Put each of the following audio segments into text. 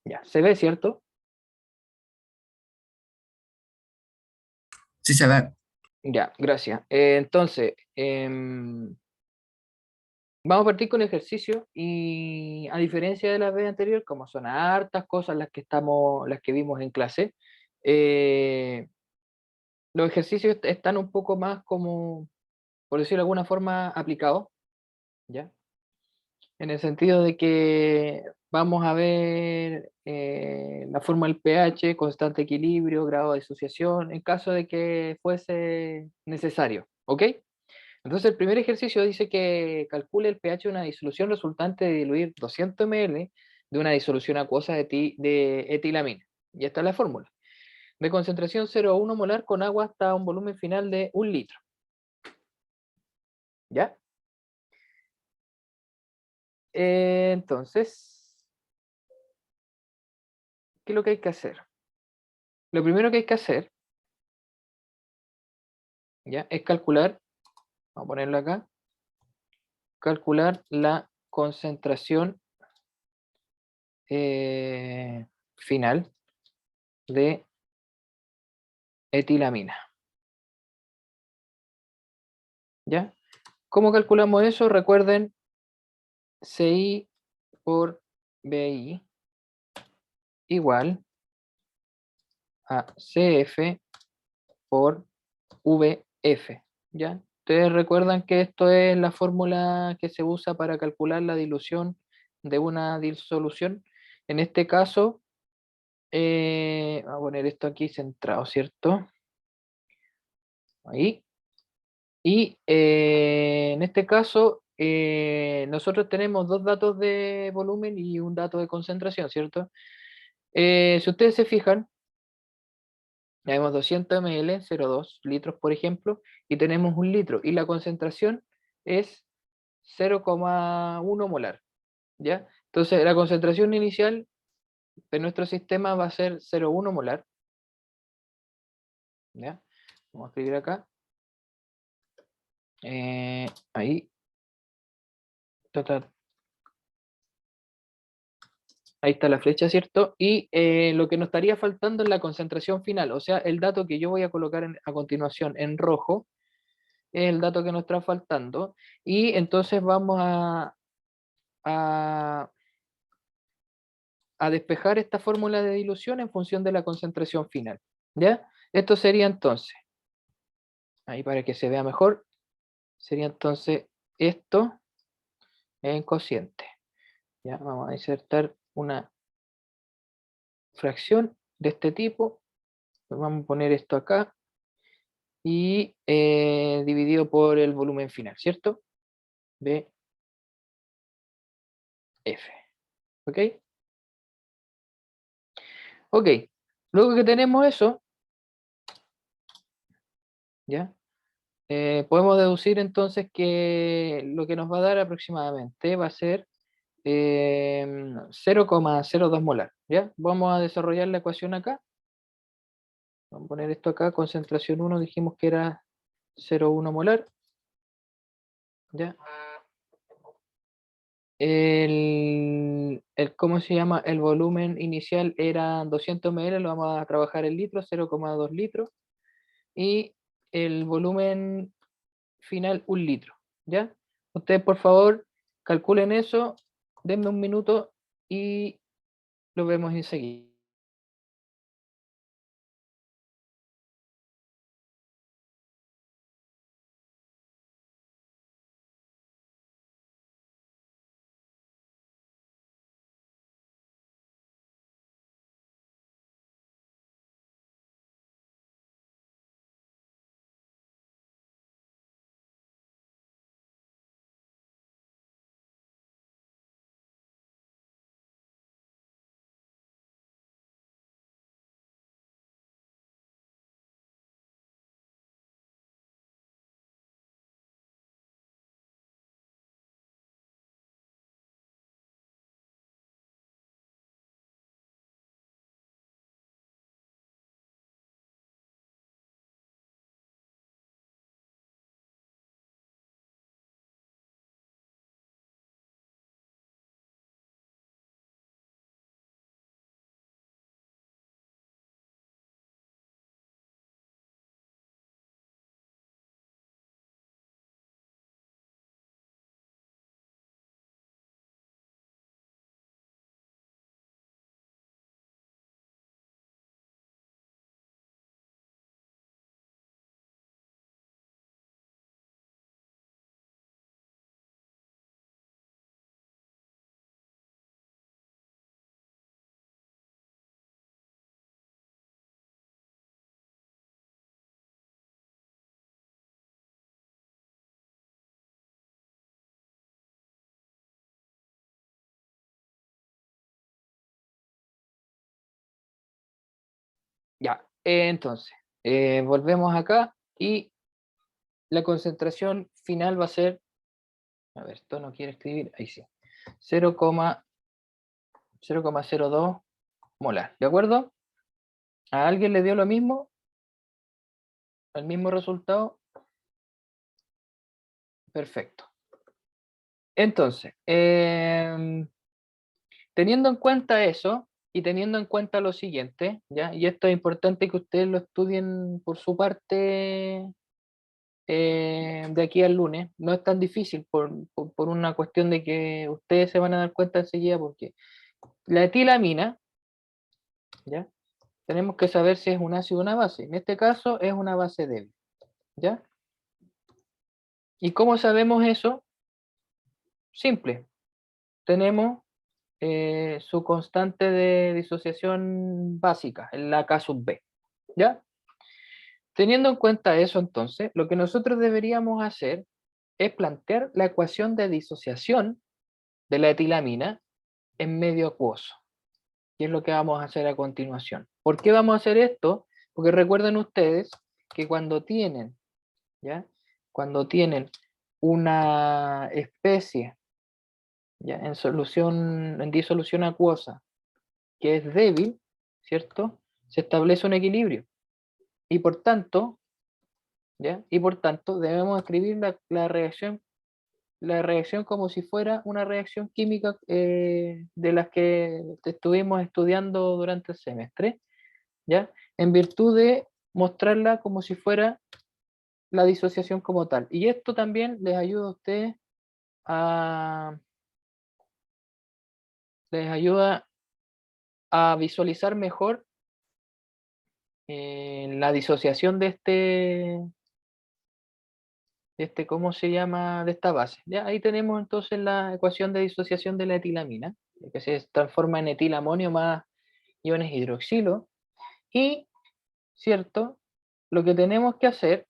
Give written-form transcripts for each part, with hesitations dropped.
Ya, ¿se ve, cierto? Sí se ve. Ya, gracias. Entonces, vamos a partir con ejercicio y a diferencia de la vez anterior, como son hartas cosas las que vimos en clase, eh, los ejercicios están un poco más como, por decirlo de alguna forma, aplicados, ¿ya? En el sentido de que vamos a ver la forma del pH, constante equilibrio, grado de disociación, en caso de que fuese necesario, ¿ok? Entonces el primer ejercicio dice que calcule el pH de una disolución resultante de diluir 200 ml de una disolución acuosa de etilamina. Y esta es la fórmula. De concentración 0,1 molar con agua hasta un volumen final de 1 litro. ¿Ya? Entonces, ¿qué es lo que hay que hacer? Lo primero que hay que hacer, ¿ya? Es calcular, vamos a ponerlo acá, calcular la concentración final de etilamina. ¿Ya? ¿Cómo calculamos eso? Recuerden, CI por BI igual a CF por VF. ¿Ya? Ustedes recuerdan que esto es la fórmula que se usa para calcular la dilución de una disolución. En este caso, voy a poner esto aquí centrado, ¿cierto? Ahí. Y en este caso, nosotros tenemos dos datos de volumen y un dato de concentración, ¿cierto? Si ustedes se fijan, tenemos 200 ml, 0,2 litros, por ejemplo, y tenemos un litro, y la concentración es 0,1 molar, ¿ya? Entonces, la concentración inicial de nuestro sistema va a ser 0,1 molar, ¿ya? Vamos a escribir acá. Ahí, ta, ta, ahí está la flecha, ¿cierto? Y lo que nos estaría faltando es la concentración final, o sea, el dato que yo voy a colocar a continuación en rojo es el dato que nos está faltando. Y entonces vamos a, a despejar esta fórmula de dilución en función de la concentración final. ¿Ya? Esto sería entonces, ahí para que se vea mejor, sería entonces esto en cociente. ¿Ya? Vamos a insertar una fracción de este tipo. Vamos a poner esto acá y dividido por el volumen final, ¿cierto? BF. ¿Ok? Ok. Luego que tenemos eso, ¿ya? Podemos deducir entonces que lo que nos va a dar aproximadamente va a ser 0,02 molar, ¿ya? Vamos a desarrollar la ecuación acá. Vamos a poner esto acá, concentración 1, dijimos que era 0,1 molar, ¿ya? ¿Cómo se llama? El volumen inicial era 200 ml, lo vamos a trabajar en litros, 0,2 litros, y el volumen final 1 litro, ¿ya? Ustedes, por favor, calculen eso, denme un minuto y lo vemos enseguida. Ya, entonces, volvemos acá y la concentración final va a ser, a ver, esto no quiere escribir, ahí sí, 0,02 molar, ¿de acuerdo? ¿A alguien le dio lo mismo? ¿El mismo resultado? Perfecto. Entonces, teniendo en cuenta eso y teniendo en cuenta lo siguiente, ¿ya? Y esto es importante que ustedes lo estudien por su parte de aquí al lunes. No es tan difícil por una cuestión de que ustedes se van a dar cuenta enseguida porque la etilamina, ¿ya? Tenemos que saber si es un ácido o una base. En este caso es una base débil, ¿ya? ¿Y cómo sabemos eso? Simple. Tenemos su constante de disociación básica, en la K sub B, ¿ya? Teniendo en cuenta eso, entonces, lo que nosotros deberíamos hacer es plantear la ecuación de disociación de la etilamina en medio acuoso, que es lo que vamos a hacer a continuación. ¿Por qué vamos a hacer esto? Porque recuerden ustedes que cuando tienen, ¿ya? Cuando tienen una especie, ¿ya? En solución, en disolución acuosa, que es débil, ¿cierto? Se establece un equilibrio. Y por tanto, ¿ya? Y por tanto, debemos escribir la reacción como si fuera una reacción química de las que estuvimos estudiando durante el semestre, ¿ya? En virtud de mostrarla como si fuera la disociación como tal. Y esto también les ayuda a ustedes a, les ayuda a visualizar mejor la disociación ¿cómo se llama? De esta base. ¿Ya? Ahí tenemos entonces la ecuación de disociación de la etilamina, que se transforma en etilamonio más iones hidroxilo. Y, ¿cierto? Lo que tenemos que hacer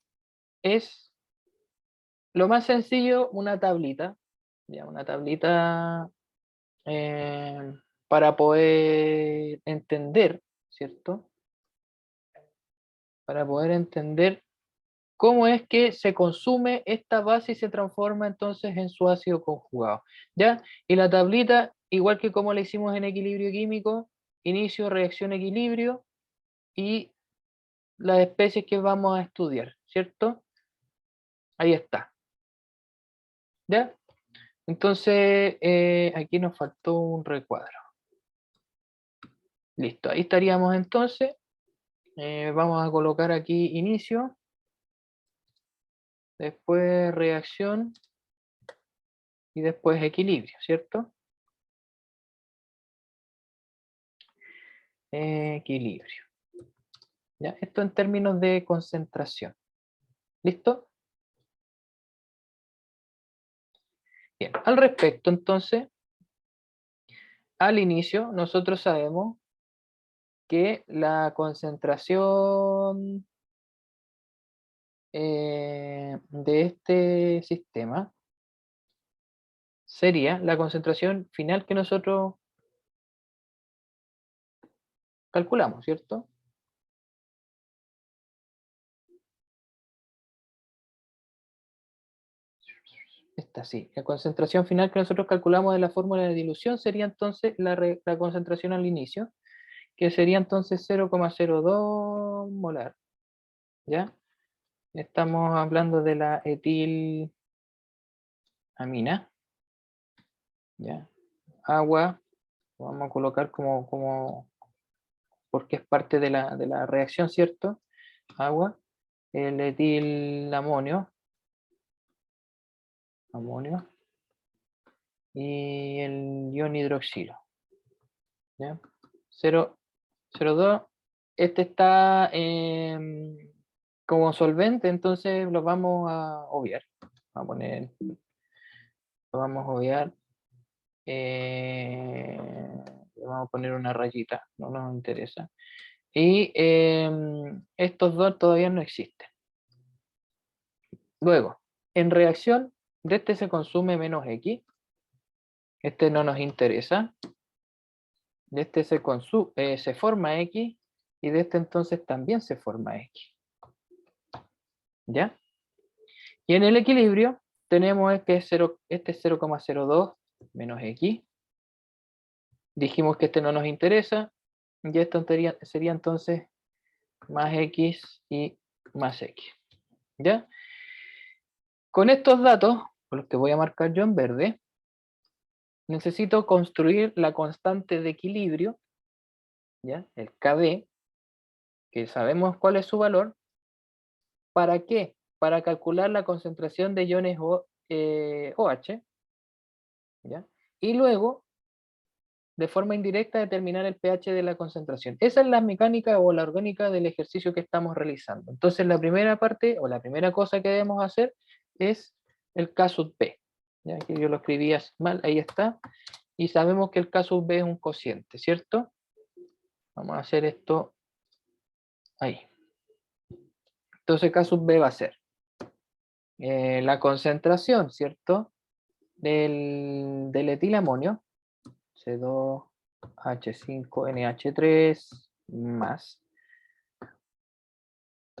es, lo más sencillo, una tablita, ¿ya? Una tablita eh, para poder entender, ¿cierto? Para poder entender cómo es que se consume esta base y se transforma entonces en su ácido conjugado, ¿ya? Y la tablita, igual que como la hicimos en equilibrio químico, inicio, reacción, equilibrio y las especies que vamos a estudiar, ¿cierto? Ahí está, ¿ya? Entonces, aquí nos faltó un recuadro. Listo, ahí estaríamos entonces. Vamos a colocar aquí inicio, después reacción y después equilibrio, ¿cierto? Equilibrio. ¿Ya? Esto en términos de concentración. ¿Listo? Bien, al respecto, entonces, al inicio, nosotros sabemos que la concentración de este sistema sería la concentración final que nosotros calculamos, ¿cierto? Esta sí. La concentración final que nosotros calculamos de la fórmula de dilución sería entonces la concentración al inicio, que sería entonces 0,02 molar. ¿Ya? Estamos hablando de la etilamina. ¿Ya? Agua, lo vamos a colocar porque es parte de la reacción, ¿cierto? Agua, el etilamonio, amonio, y el ion hidroxilo. ¿Ya? 0,02. Este está como solvente, entonces lo vamos a obviar. Vamos a poner, lo vamos a obviar. Le vamos a poner una rayita, no nos interesa. Y estos dos todavía no existen. Luego, en reacción, de este se consume menos X. Este no nos interesa. De este se forma X y de este entonces también se forma X. ¿Ya? Y en el equilibrio tenemos este es 0,02 menos X. Dijimos que este no nos interesa, y esto sería entonces más X y más X. ¿Ya? Con estos datos, con los que voy a marcar yo en verde, necesito construir la constante de equilibrio, ¿ya? El KB, que sabemos cuál es su valor. ¿Para qué? Para calcular la concentración de iones OH, ¿ya? Y luego, de forma indirecta, determinar el pH de la concentración. Esa es la mecánica o la orgánica del ejercicio que estamos realizando. Entonces, la primera parte o la primera cosa que debemos hacer es el casus B. Ya que yo lo escribí mal, ahí está. Y sabemos que el casus B es un cociente, ¿cierto? Vamos a hacer esto ahí. Entonces, casus B va a ser la concentración, ¿cierto? Del etilamonio, C2H5NH3 más,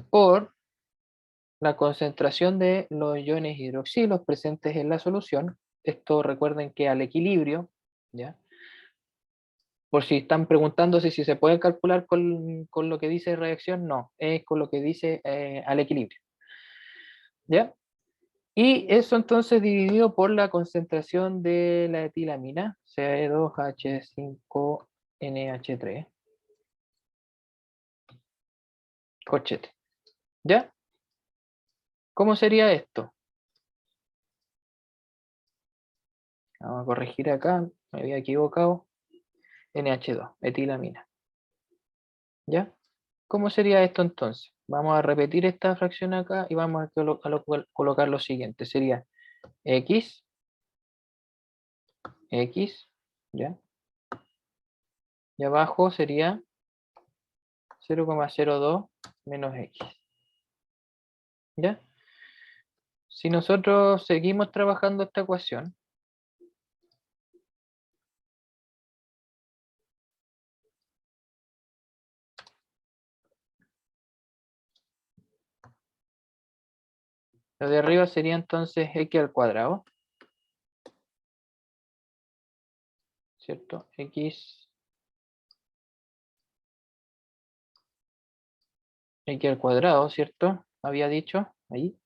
por la concentración de los iones hidroxilos presentes en la solución. Esto recuerden que al equilibrio, ¿ya? Por si están preguntándose si se puede calcular con lo que dice reacción, no, es con lo que dice al equilibrio. ¿Ya? Y eso entonces dividido por la concentración de la etilamina, C2H5NH3, corchete. ¿Ya? ¿Cómo sería esto? Vamos a corregir acá, me había equivocado. NH2, etilamina. ¿Ya? ¿Cómo sería esto entonces? Vamos a repetir esta fracción acá y vamos a colocar lo siguiente. Sería X, X, ¿ya? Y abajo sería 0,02 menos X, ¿ya? Si nosotros seguimos trabajando esta ecuación, lo de arriba sería entonces X al cuadrado, ¿cierto? X al cuadrado, ¿cierto? Había dicho ahí.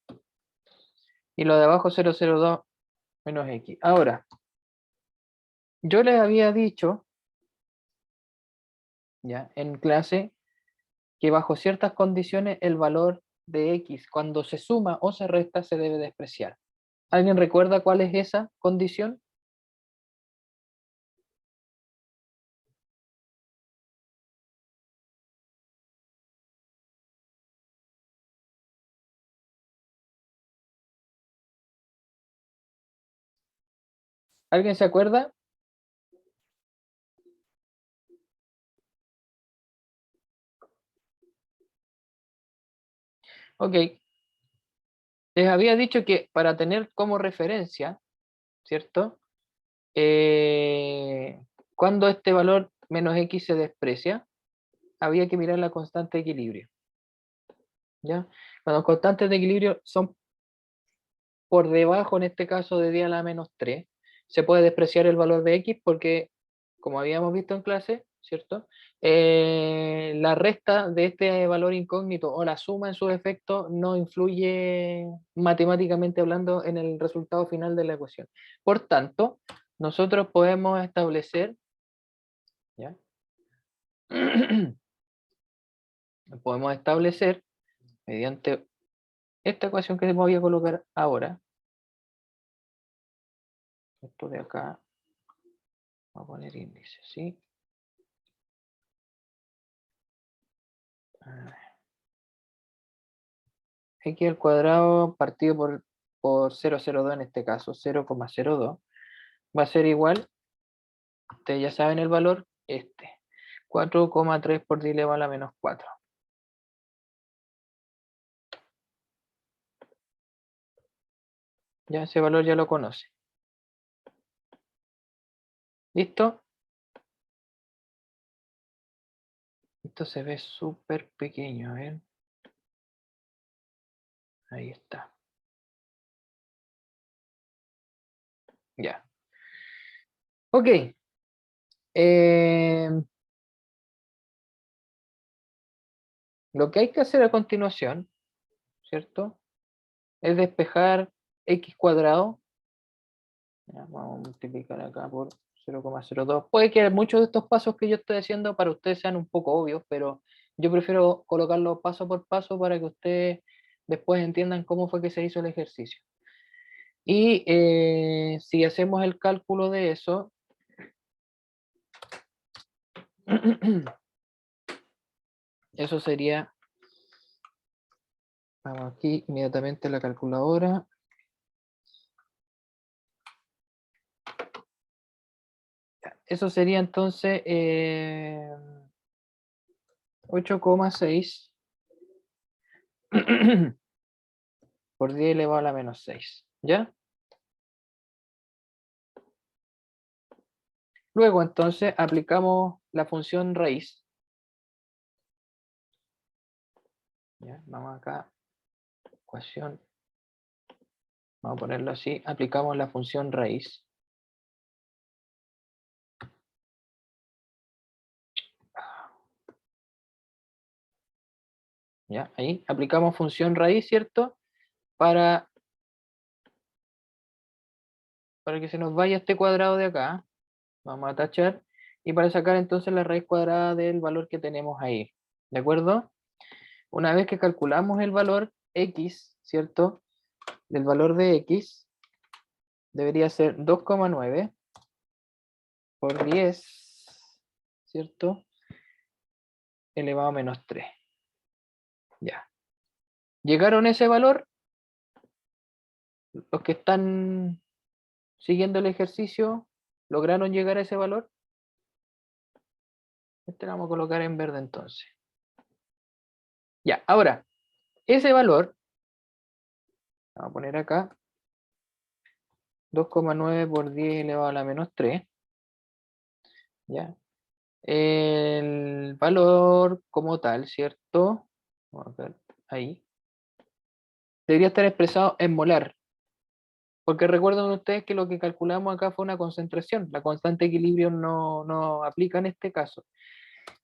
Y lo de abajo 0,02 menos X. Ahora, yo les había dicho, ya, en clase, que bajo ciertas condiciones el valor de X, cuando se suma o se resta, se debe despreciar. ¿Alguien recuerda cuál es esa condición? ¿Alguien se acuerda? Ok. Les había dicho que para tener como referencia, ¿cierto? Cuando este valor menos X se desprecia, había que mirar la constante de equilibrio, ¿ya? Cuando las constantes de equilibrio son por debajo, en este caso, de 10 a la menos 3, se puede despreciar el valor de X porque, como habíamos visto en clase, ¿cierto? La resta de este valor incógnito o la suma en su efecto no influye matemáticamente hablando en el resultado final de la ecuación. Por tanto, nosotros podemos establecer, ¿ya? Podemos establecer mediante esta ecuación que voy a colocar ahora, esto de acá, voy a poner índice, ¿sí? X al cuadrado partido por 0,02 en este caso, 0,02, va a ser igual, ustedes ya saben el valor, 4,3 por 10 elevado a la menos 4. Ya ese valor ya lo conoce. ¿Listo? Esto se ve súper pequeño, a ver. Ahí está. Ya. Ok. Lo que hay que hacer a continuación, ¿cierto? Es despejar x cuadrado. Ya, vamos a multiplicar acá por 0,02. Puede que muchos de estos pasos que yo estoy haciendo para ustedes sean un poco obvios, pero yo prefiero colocarlo paso por paso para que ustedes después entiendan cómo fue que se hizo el ejercicio. Y si hacemos el cálculo de eso, eso sería, vamos aquí inmediatamente a la calculadora. Eso sería entonces 8,6 por 10 elevado a la menos 6, ¿ya? Luego entonces aplicamos la función raíz. ¿Ya? Vamos acá, ecuación, vamos a ponerlo así, aplicamos la función raíz. ¿Ya? Ahí aplicamos función raíz, ¿cierto? Para que se nos vaya este cuadrado de acá, vamos a tachar, y para sacar entonces la raíz cuadrada del valor que tenemos ahí, ¿de acuerdo? Una vez que calculamos el valor x, ¿cierto? Del valor de x, debería ser 2,9 por 10, ¿cierto? Elevado a menos 3. Ya. ¿Llegaron a ese valor? Los que están siguiendo el ejercicio, ¿lograron llegar a ese valor? Este lo vamos a colocar en verde entonces. Ya, ahora, ese valor, vamos a poner acá, 2,9 por 10 elevado a la menos 3. ¿Ya? El valor como tal, ¿cierto? Vamos a ver ahí. Debería estar expresado en molar. Porque recuerden ustedes que lo que calculamos acá fue una concentración. La constante de equilibrio no aplica en este caso.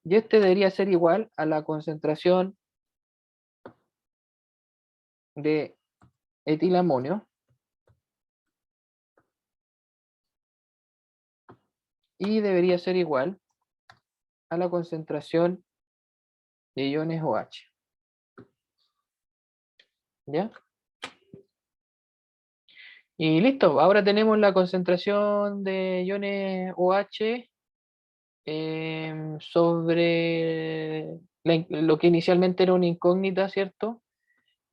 Y este debería ser igual a la concentración de etilamonio y debería ser igual a la concentración de iones OH. ¿Ya? Y listo, ahora tenemos la concentración de iones OH sobre lo que inicialmente era una incógnita, ¿cierto?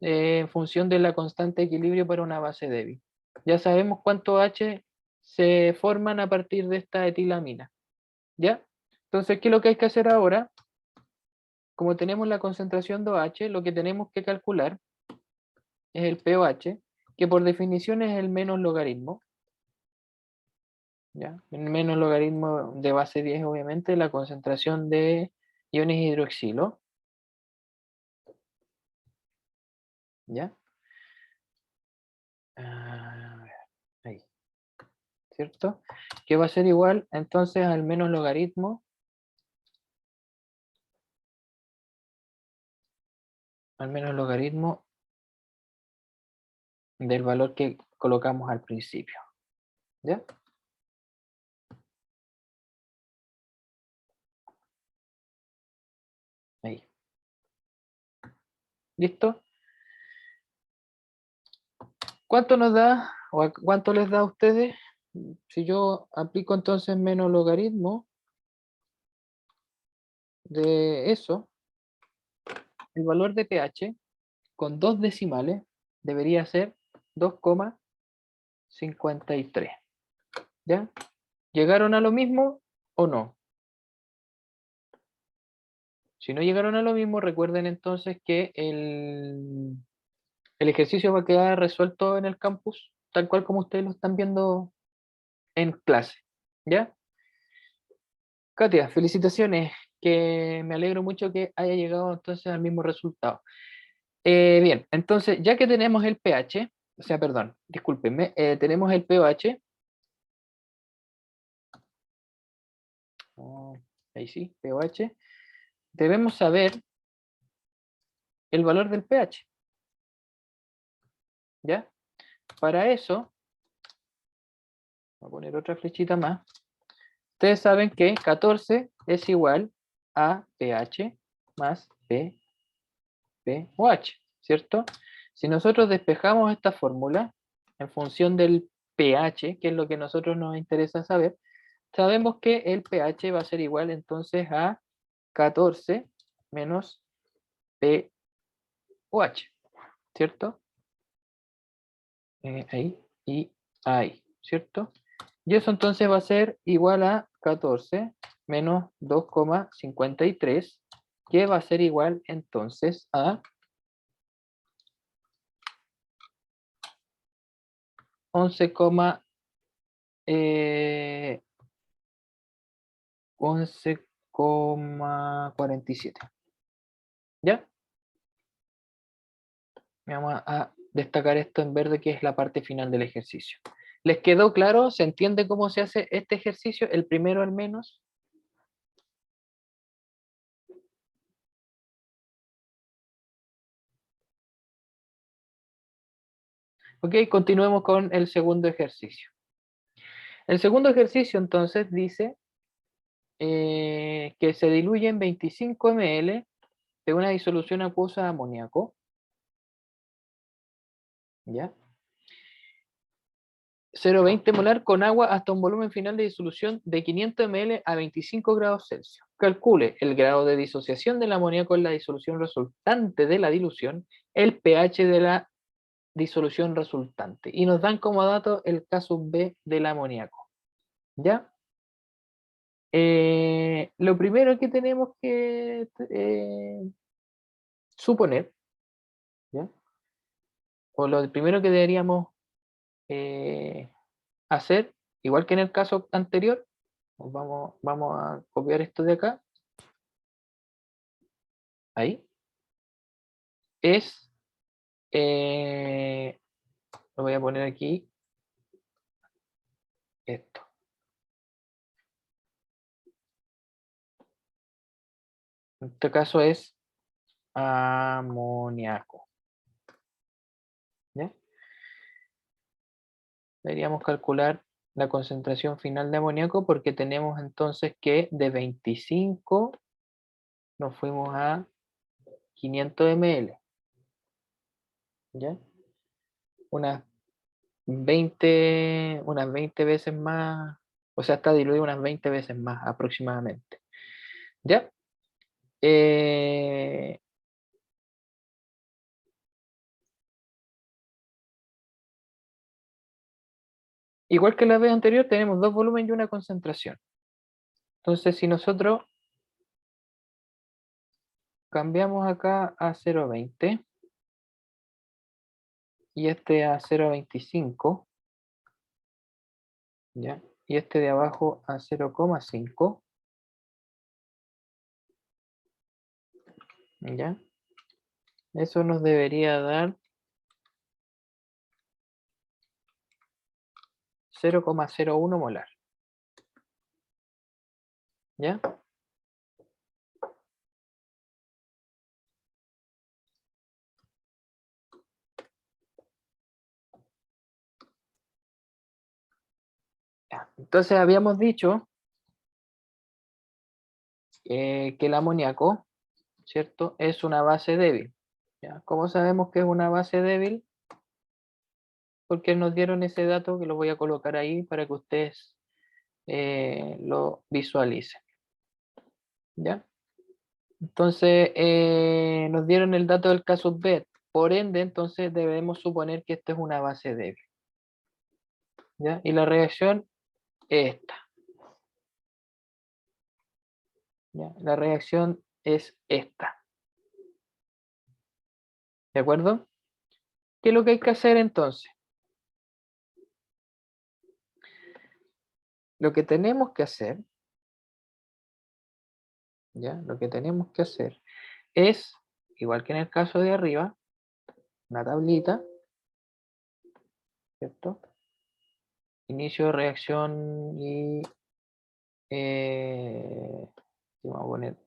En función de la constante de equilibrio para una base débil. Ya sabemos cuántos H se forman a partir de esta etilamina. ¿Ya? Entonces, ¿qué es lo que hay que hacer ahora? Como tenemos la concentración de OH, lo que tenemos que calcular es el pOH, que por definición es el menos logaritmo. ¿Ya? El menos logaritmo de base 10, obviamente, la concentración de iones hidroxilo. ¿Ya? A ver, ahí, ¿cierto? Que va a ser igual entonces al menos logaritmo del valor que colocamos al principio. ¿Ya? Ahí. ¿Listo? ¿Cuánto nos da o cuánto les da a ustedes? Si yo aplico entonces menos logaritmo de eso, el valor de pH con 2 decimales debería ser 2,53. ¿Ya? ¿Llegaron a lo mismo o no? Si no llegaron a lo mismo, recuerden entonces que el ejercicio va a quedar resuelto en el campus, tal cual como ustedes lo están viendo en clase. ¿Ya? Katia, felicitaciones. que me alegro mucho que haya llegado entonces al mismo resultado. Bien, entonces ya que tenemos el pH, o sea, perdón, discúlpenme, tenemos el pH, oh, ahí sí, pH, debemos saber el valor del pH, ¿ya? Para eso, voy a poner otra flechita más. Ustedes saben que 14 es igual a pH más pH, ¿cierto? Si nosotros despejamos esta fórmula en función del pH, que es lo que a nosotros nos interesa saber, sabemos que el pH va a ser igual entonces a 14 menos pOH, ¿cierto? Ahí y ahí, ¿cierto? Y eso entonces va a ser igual a 14 menos 2,53, que va a ser igual entonces a 11,47. ¿Ya? Vamos a destacar esto en verde, que es la parte final del ejercicio. ¿Les quedó claro? ¿Se entiende cómo se hace este ejercicio? El primero al menos. Ok, continuemos con el segundo ejercicio. El segundo ejercicio entonces dice que se diluye en 25 ml de una disolución acuosa de amoníaco, ¿ya? 0,20 molar con agua hasta un volumen final de disolución de 500 ml a 25 grados Celsius. Calcule el grado de disociación del amoníaco en la disolución resultante de la dilución, el pH de la disolución resultante. Y nos dan como dato el caso B del amoníaco, ¿ya? Lo primero que tenemos que suponer, ¿ya? O lo primero que deberíamos eh, hacer, igual que en el caso anterior, vamos a copiar esto de acá, ahí, es, lo voy a poner aquí, esto. En este caso es amoníaco, ¿ya? Deberíamos calcular la concentración final de amoníaco porque tenemos entonces que de 25 nos fuimos a 500 ml, ¿ya? Unas 20 veces más, o sea, está diluido unas 20 veces más aproximadamente, ¿ya? Eh, Igual que la vez anterior, tenemos dos volúmenes y una concentración. Entonces, si nosotros cambiamos acá a 0,20 y este a 0,25, ¿ya? Y este de abajo a 0,5, ¿ya? Eso nos debería dar 0,01 molar, ¿ya? Ya. Entonces habíamos dicho que el amoníaco, ¿cierto? Es una base débil, ¿ya? ¿Cómo sabemos que es una base débil? Porque nos dieron ese dato que lo voy a colocar ahí para que ustedes lo visualicen, ¿ya? Entonces, nos dieron el dato del caso B, por ende, entonces debemos suponer que esta es una base débil, ¿ya? Y la reacción es esta, ¿ya? La reacción es esta, ¿de acuerdo? ¿Qué es lo que hay que hacer entonces? Lo que tenemos que hacer ¿Ya? Lo que tenemos que hacer es, igual que en el caso de arriba, una tablita, ¿cierto? Inicio de reacción y vamos a poner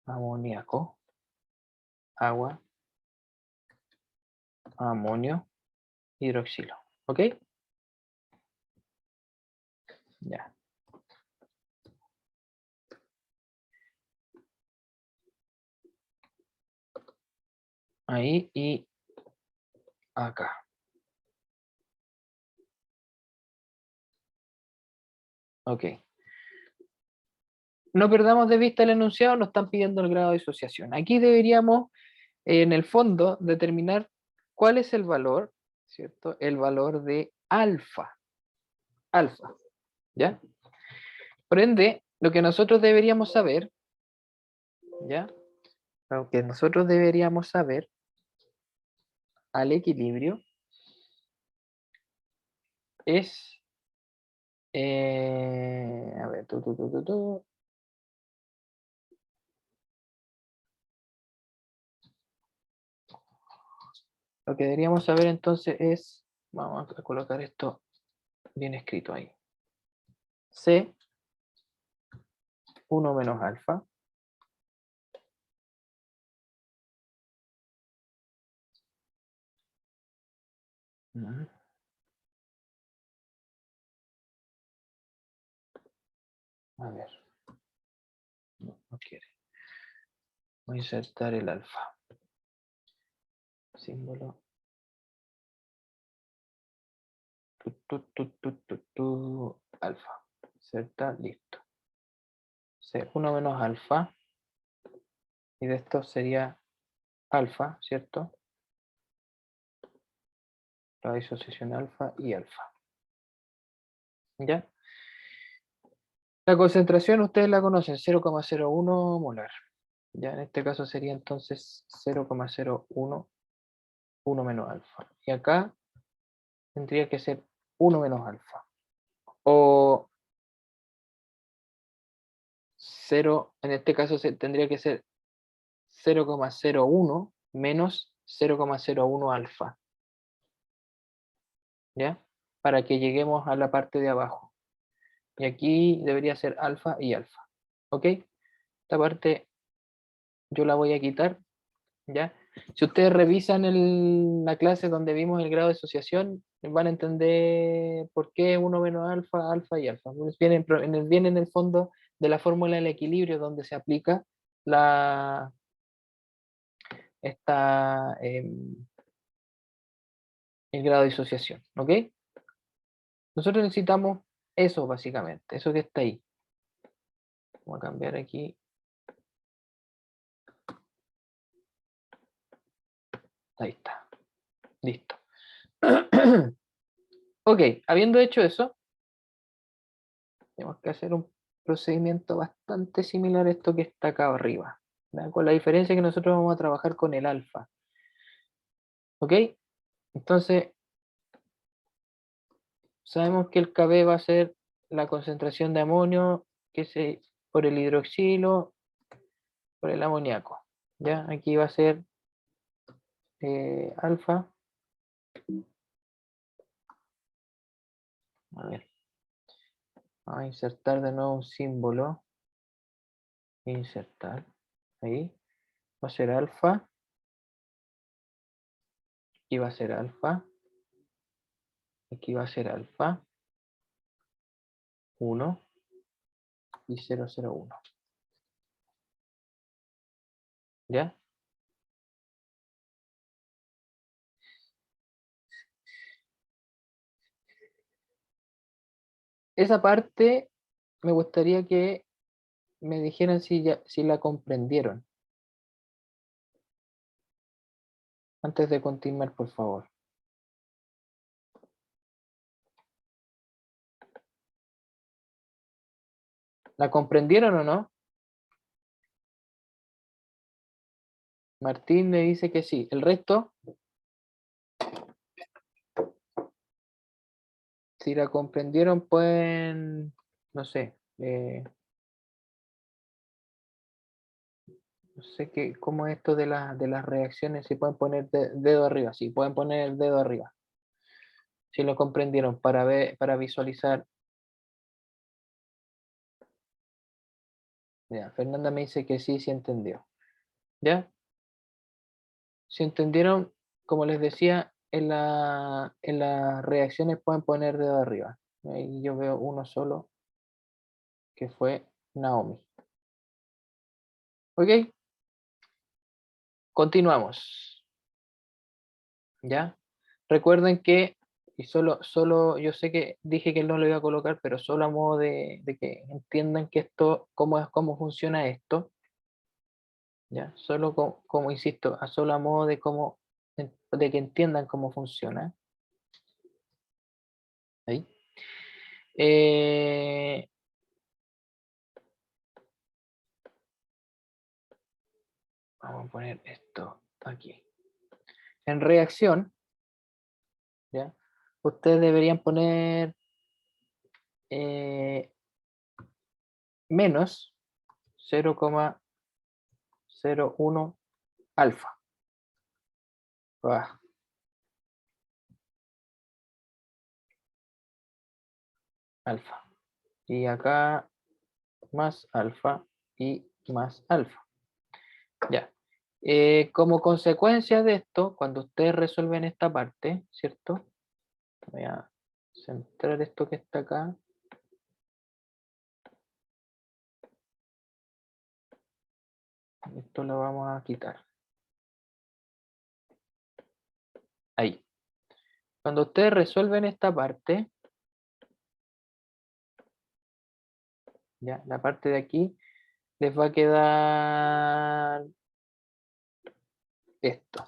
amoníaco, agua, amonio, hidroxilo. ¿Ok? Ya. Ahí y acá. Ok. No perdamos de vista el enunciado, nos están pidiendo el grado de disociación. Aquí deberíamos, en el fondo, determinar cuál es el valor, ¿cierto? El valor de alfa. Alfa, ¿ya? Por ende, lo que nosotros deberíamos saber, ¿ya? Lo que nosotros deberíamos saber al equilibrio es, a ver, lo que deberíamos saber entonces es, vamos a colocar esto bien escrito ahí. C, 1 menos alfa. A ver, no quiere. Voy a insertar el alfa. Símbolo. Alfa. Inserta, listo. C, 1 menos alfa. Y de esto sería alfa, ¿cierto? La disociación alfa y alfa. ¿Ya? La concentración ustedes la conocen, 0,01 molar. Ya en este caso sería entonces 0,01, 1 menos alfa. Y acá tendría que ser 1 menos alfa. O 0, en este caso tendría que ser 0,01 menos 0,01 alfa. ¿Ya? Para que lleguemos a la parte de abajo. Y aquí debería ser alfa y alfa. ¿Ok? Esta parte yo la voy a quitar. ¿Ya? Si ustedes revisan la clase donde vimos el grado de asociación, van a entender por qué uno menos alfa, alfa y alfa. Pues viene en el fondo de la fórmula del equilibrio donde se aplica la, esta, el grado de disociación. ¿Ok? Nosotros necesitamos eso básicamente, eso que está ahí. Vamos a cambiar aquí. Ahí está. Listo. Ok, habiendo hecho eso, tenemos que hacer un procedimiento bastante similar a esto que está acá arriba, ¿verdad? Con la diferencia que nosotros vamos a trabajar con el alfa. ¿Ok? Entonces, sabemos que el Kb va a ser la concentración de amonio por el hidroxilo, por el amoníaco. ¿Ya? Aquí va a ser alfa. A ver, vamos a insertar de nuevo un símbolo. Insertar. Ahí. Va a ser alfa. Aquí va a ser alfa. Aquí va a ser alfa. 1 y 0,01. ¿Ya? Esa parte me gustaría que me dijeran si la comprendieron. Antes de continuar, por favor. ¿La comprendieron o no? Martín me dice que sí. El resto, si la comprendieron, pueden, no sé, No sé qué, cómo es esto de las reacciones, si pueden poner dedo arriba, sí, pueden poner el dedo arriba. Si lo comprendieron, para ver, para visualizar. Ya, Fernanda me dice que sí, sí entendió. ¿Ya? Si entendieron, como les decía, en las reacciones pueden poner dedo arriba. Ahí yo veo uno solo, que fue Naomi. ¿Ok? Continuamos. ¿Ya? Recuerden que, y solo, yo sé que dije que no lo iba a colocar, pero solo a modo de que entiendan que esto, cómo funciona esto, ¿ya? Solo como insisto, a solo a modo de de que entiendan cómo funciona. Ahí. Eh, vamos a poner esto aquí. En reacción, ¿ya? Ustedes deberían poner eh, menos 0,01 alfa. Ah, alfa. Y acá más alfa y más alfa. Ya. Como consecuencia de esto, cuando ustedes resuelven esta parte, ¿cierto? Voy a centrar esto que está acá. Esto lo vamos a quitar. Ahí. Cuando ustedes resuelven esta parte, ya, la parte de aquí, les va a quedar esto,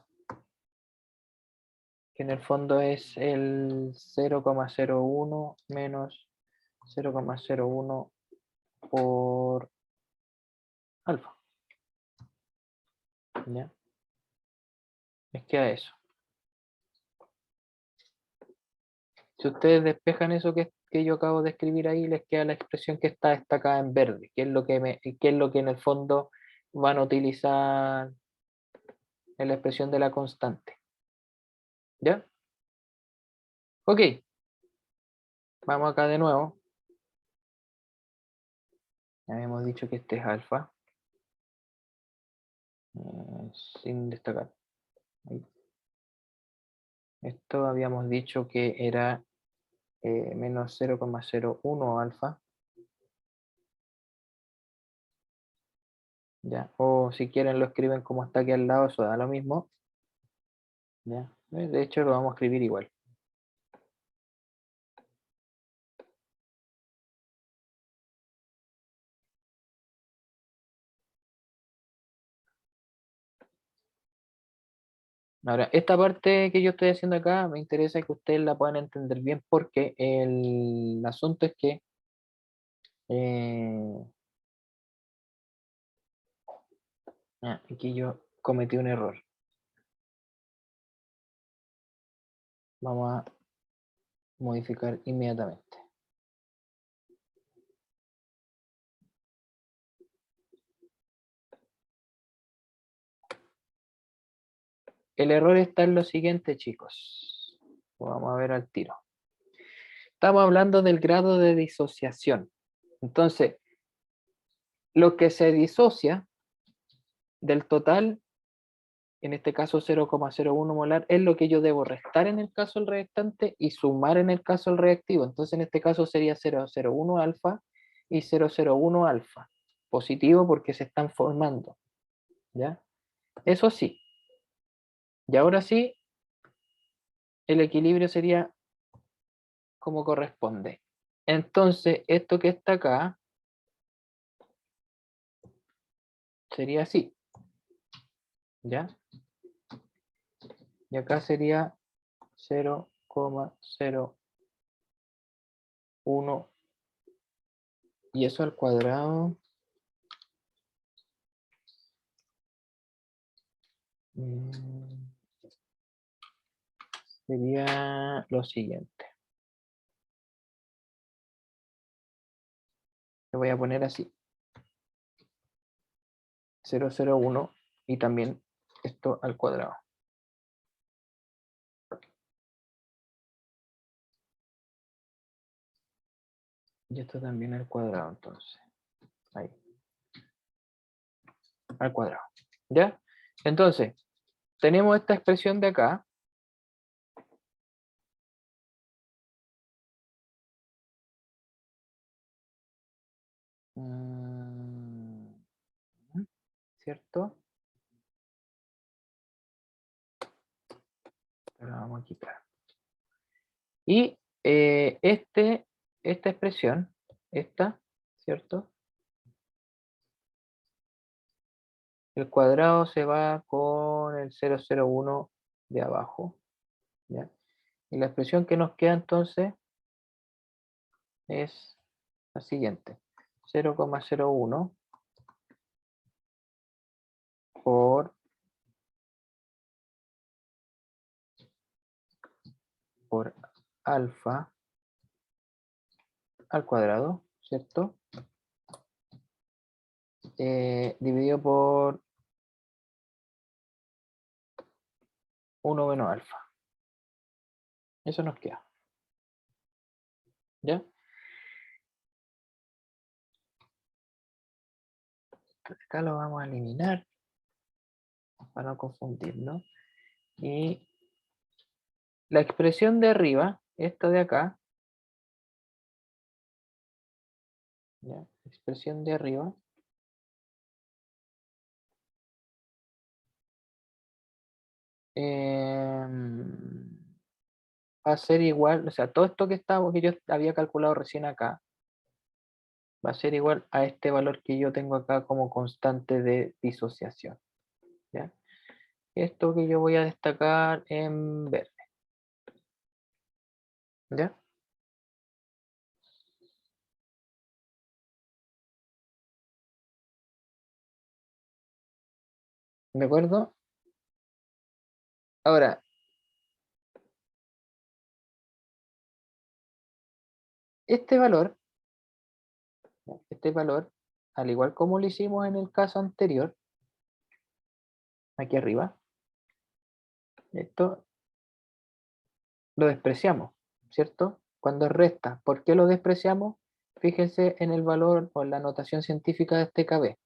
que en el fondo es el 0,01 menos 0,01 por alfa. ¿Ya? Les queda eso. Si ustedes despejan eso que yo acabo de escribir ahí, les queda la expresión que está destacada en verde, que es lo que es lo que en el fondo van a utilizar en la expresión de la constante. ¿Ya? Ok, vamos acá de nuevo. Ya habíamos dicho que este es alfa, sin destacar. Ahí. Esto habíamos dicho que era menos 0,01 alfa. ¿Ya? O si quieren lo escriben como está aquí al lado, eso da lo mismo. ¿Ya? De hecho lo vamos a escribir igual. Ahora, esta parte que yo estoy haciendo acá me interesa que ustedes la puedan entender bien porque el asunto es que eh, aquí yo cometí un error. Vamos a modificar inmediatamente. El error está en lo siguiente, chicos. Vamos a ver al tiro. Estamos hablando del grado de disociación. Entonces, lo que se disocia del total, en este caso 0,01 molar, es lo que yo debo restar en el caso del reactante y sumar en el caso del reactivo. Entonces, en este caso sería 0,01 alfa y 0,01 alfa. Positivo porque se están formando. ¿Ya? Eso sí. Y ahora sí, el equilibrio sería como corresponde. Entonces, esto que está acá sería así. ¿Ya? Y acá sería 0,01 y eso al cuadrado sería lo siguiente. Lo voy a poner así. 0,01 y también esto al cuadrado. Y esto también al cuadrado, entonces. Ahí. Al cuadrado. ¿Ya? Entonces, tenemos esta expresión de acá. ¿Cierto? Pero vamos a quitar. Y esta expresión, esta, ¿cierto? El cuadrado se va con el 0,01 de abajo. ¿Ya? Y la expresión que nos queda entonces es la siguiente. 0,01 por alfa al cuadrado, ¿cierto? Dividido por 1 menos alfa. Eso nos queda. ¿Ya? Acá lo vamos a eliminar para no confundirnos. Y la expresión de arriba, esta de acá, ¿ya? Expresión de arriba, va a ser igual, o sea, todo esto que yo había calculado recién acá, va a ser igual a este valor que yo tengo acá como constante de disociación. ¿Ya? Esto que yo voy a destacar en verde. ¿Ya? ¿De acuerdo? Ahora, este valor, al igual como lo hicimos en el caso anterior, aquí arriba, esto lo despreciamos, ¿cierto? Cuando resta, ¿por qué lo despreciamos? Fíjense en el valor o en la notación científica de este KB,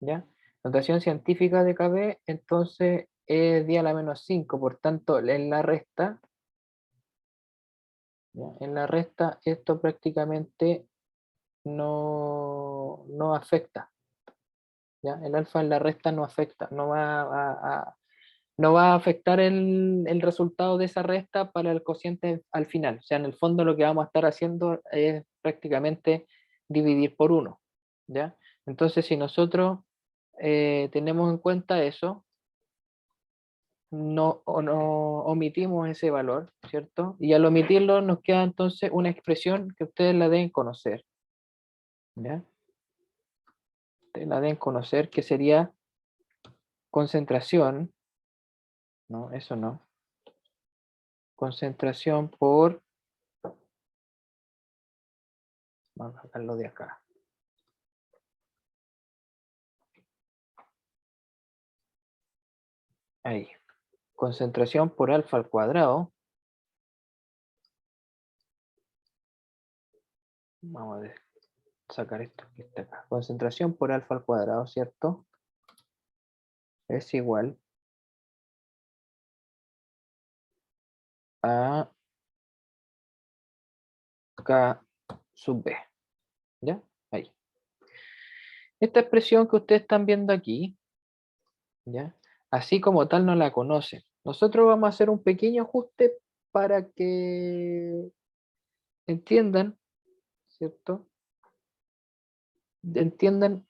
¿ya? Notación científica de KB, entonces es 10 a la menos 5, por tanto, en la resta, ¿ya? En la resta esto prácticamente no afecta, ¿ya? El alfa en la resta no afecta, no va a afectar el resultado de esa resta para el cociente al final. O sea, en el fondo lo que vamos a estar haciendo es prácticamente dividir por 1, ¿ya? Entonces, si nosotros tenemos en cuenta eso, no omitimos ese valor, ¿cierto? Y al omitirlo nos queda entonces una expresión que ustedes la deben conocer, ¿ya? Ustedes la deben conocer, que sería concentración, no, eso no, concentración por, vamos a sacarlo de acá, ahí, concentración por alfa al cuadrado, vamos a sacar esto que está acá, concentración por alfa al cuadrado, ¿cierto? Es igual a K sub B, ¿ya? Ahí. Esta expresión que ustedes están viendo aquí, ¿ya? Así como tal no la conocen. Nosotros vamos a hacer un pequeño ajuste para que entiendan, ¿cierto? Entiendan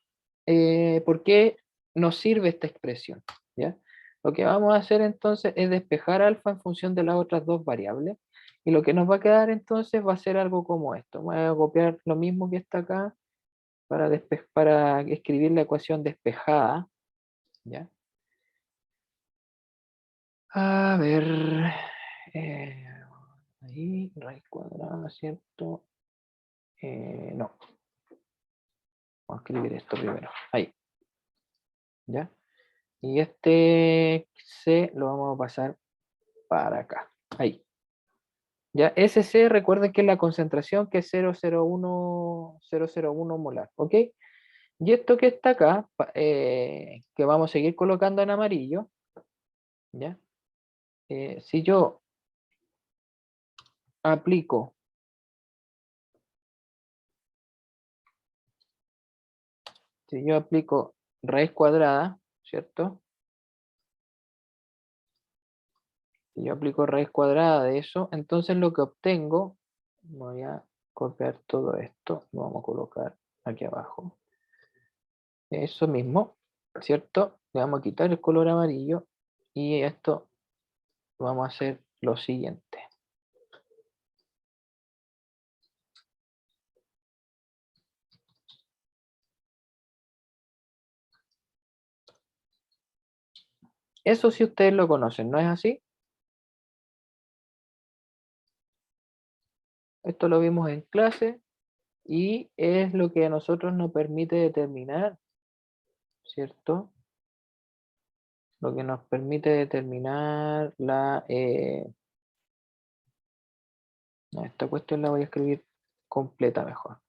por qué nos sirve esta expresión, ¿ya? Lo que vamos a hacer entonces es despejar alfa en función de las otras dos variables, y lo que nos va a quedar entonces va a ser algo como esto. Voy a copiar lo mismo que está acá para escribir la ecuación despejada, ¿ya? A ver, eh, ahí, raíz cuadrada, ¿cierto? No, vamos a escribir esto primero. Ahí. ¿ya? Y este C lo vamos a pasar para acá, ahí. Ya, SC, recuerden que es la concentración, que es 001 molar, ¿ok? Y esto que está acá, que vamos a seguir colocando en amarillo, ¿ya? Si yo aplico, raíz cuadrada, ¿cierto? Si yo aplico raíz cuadrada de eso, entonces lo que obtengo, voy a copiar todo esto, lo vamos a colocar aquí abajo. Eso mismo, ¿cierto? Le vamos a quitar el color amarillo y esto vamos a hacer lo siguiente. Eso sí ustedes lo conocen, ¿no es así? Esto lo vimos en clase y es lo que a nosotros nos permite determinar, ¿cierto? Lo que nos permite determinar no, esta cuestión la voy a escribir completa mejor.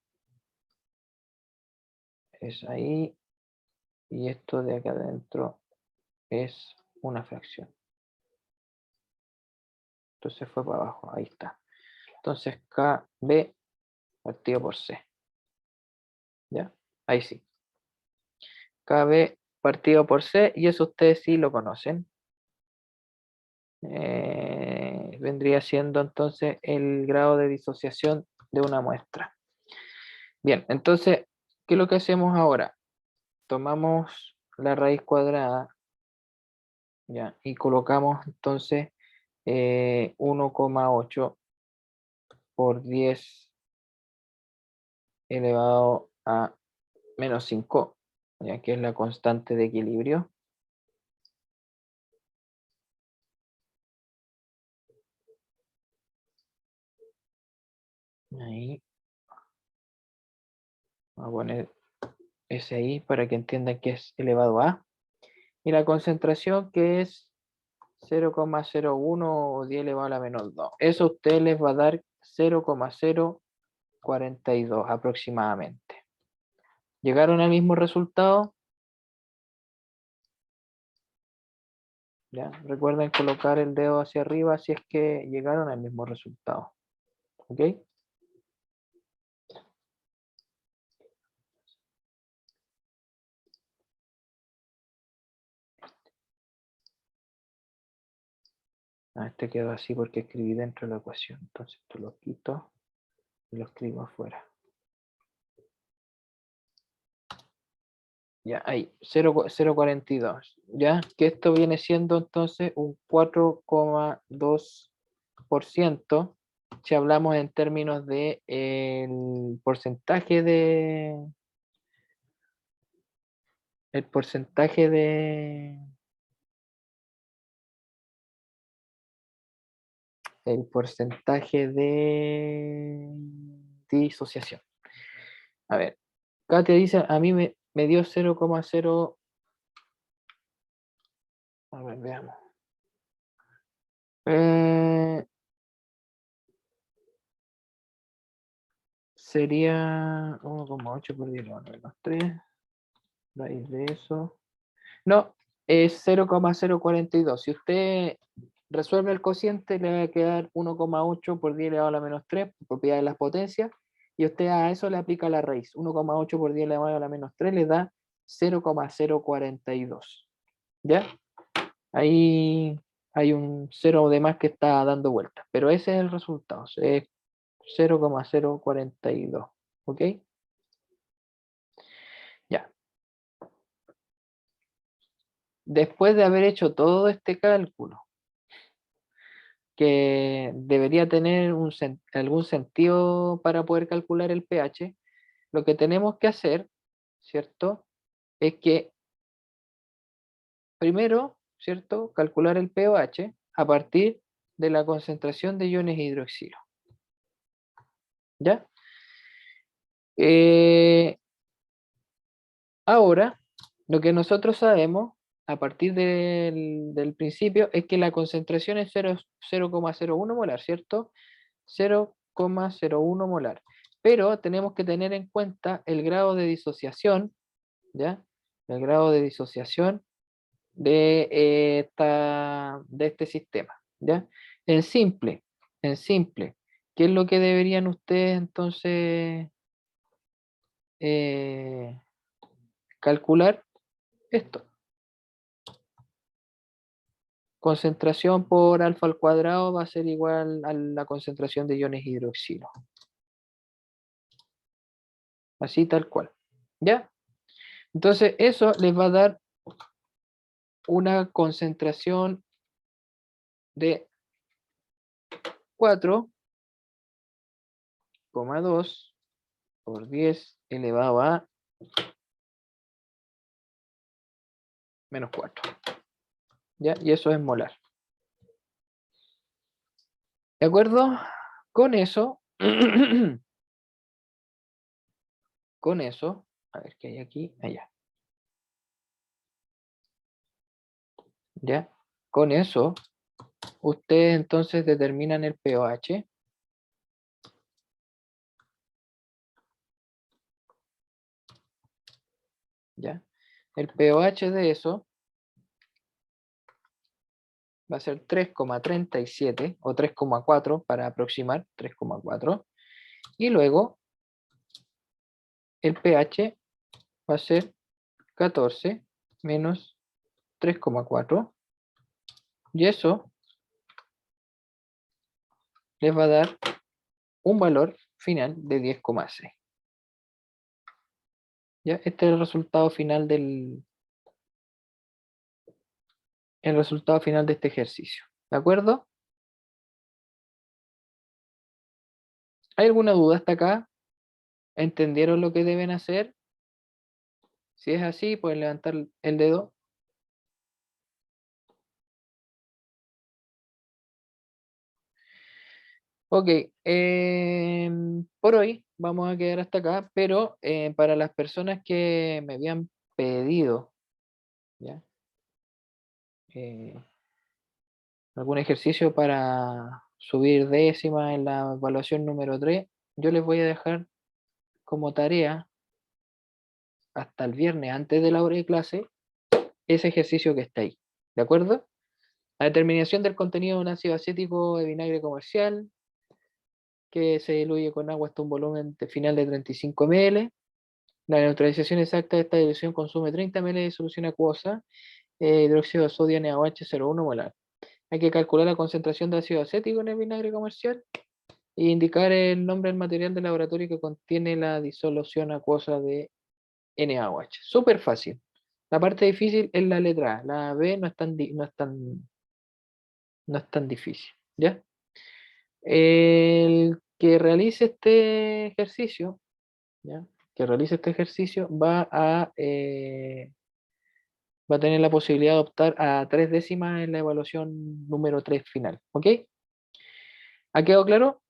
Es ahí y esto de acá adentro es una fracción. Entonces fue para abajo, ahí está. Entonces KB partido por C. ¿Ya? Ahí sí. KB partido por C, y eso ustedes sí lo conocen. Vendría siendo entonces el grado de disociación de una muestra. Bien, entonces, ¿qué es lo que hacemos ahora? Tomamos la raíz cuadrada, ¿ya? Y colocamos entonces 1,8 por 10 elevado a menos 5, ya que es la constante de equilibrio. Ahí, voy a poner ese ahí para que entiendan que es elevado a. Y la concentración que es 0,01 o 10 elevado a la menos 2. Eso a ustedes les va a dar 0,042 aproximadamente. ¿Llegaron al mismo resultado? ¿Ya? Recuerden colocar el dedo hacia arriba si es que llegaron al mismo resultado. ¿Ok? Este quedó así porque escribí dentro de la ecuación. Entonces esto lo quito y lo escribo afuera. Ya, ahí, 0,42. Ya, que esto viene siendo entonces un 4,2%. Si hablamos en términos de el porcentaje el porcentaje de el porcentaje de disociación. A ver, Katia dice, a mí me dio 0,0. A ver, veamos. Sería 1,8 por 10 menos 3, raíz de eso. No, es 0,042. Si usted resuelve el cociente, le va a quedar 1,8 por 10 elevado a la menos 3, propiedad de las potencias, y usted a eso le aplica la raíz. 1,8 por 10 elevado a la menos 3 le da 0,042. ¿Ya? Ahí hay un 0 de más que está dando vueltas, pero ese es el resultado, es 0,042. ¿Ok? Ya. Después de haber hecho todo este cálculo, que debería tener algún sentido para poder calcular el pH, lo que tenemos que hacer, ¿cierto? Es que primero, ¿cierto? Calcular el pH a partir de la concentración de iones hidroxilo. ¿Ya? Ahora Lo que nosotros sabemos a partir del principio es que la concentración es 0,01 molar, ¿cierto? 0,01 molar. Pero tenemos que tener en cuenta el grado de disociación, ¿ya? El grado de disociación de este sistema, ¿ya? En simple, en simple, ¿qué es lo que deberían ustedes entonces eh, calcular? Esto. Concentración por alfa al cuadrado va a ser igual a la concentración de iones hidroxilo. Así tal cual. ¿Ya? Entonces eso les va a dar una concentración de 4,2 por 10 elevado a menos 4. ¿Ya? Y eso es molar. ¿De acuerdo? Con eso, con eso, a ver qué hay aquí, allá. ¿Ya? Con eso, ustedes entonces determinan el pH. ¿Ya? El pH de eso va a ser 3,37 o 3,4 para aproximar, 3,4. Y luego el pH va a ser 14 menos 3,4. Y eso les va a dar un valor final de 10,6. ¿Ya? Este es el resultado final de este ejercicio. ¿De acuerdo? ¿Hay alguna duda hasta acá? ¿Entendieron lo que deben hacer? Si es así, pueden levantar el dedo. Ok, por hoy vamos a quedar hasta acá, pero para las personas que me habían pedido, ¿ya? Eh, algún ejercicio para subir décimas en la evaluación número 3, yo les voy a dejar como tarea hasta el viernes antes de la hora de clase ese ejercicio que está ahí. ¿De acuerdo? La determinación del contenido de un ácido acético de vinagre comercial que se diluye con agua hasta un volumen final de 35 ml. La neutralización exacta de esta dilución consume 30 ml de solución acuosa, hidróxido de sodio NaOH 0,1 molar. Hay que calcular la concentración de ácido acético en el vinagre comercial e indicar el nombre del material de laboratorio que contiene la disolución acuosa de NaOH. Súper fácil. La parte difícil es la letra A. La B no es tan difícil. ¿Ya? El que realice este ejercicio, ¿ya? Que realice este ejercicio va a tener la posibilidad de optar a 3 décimas en la evaluación número 3 final. ¿Ok? ¿Ha quedado claro?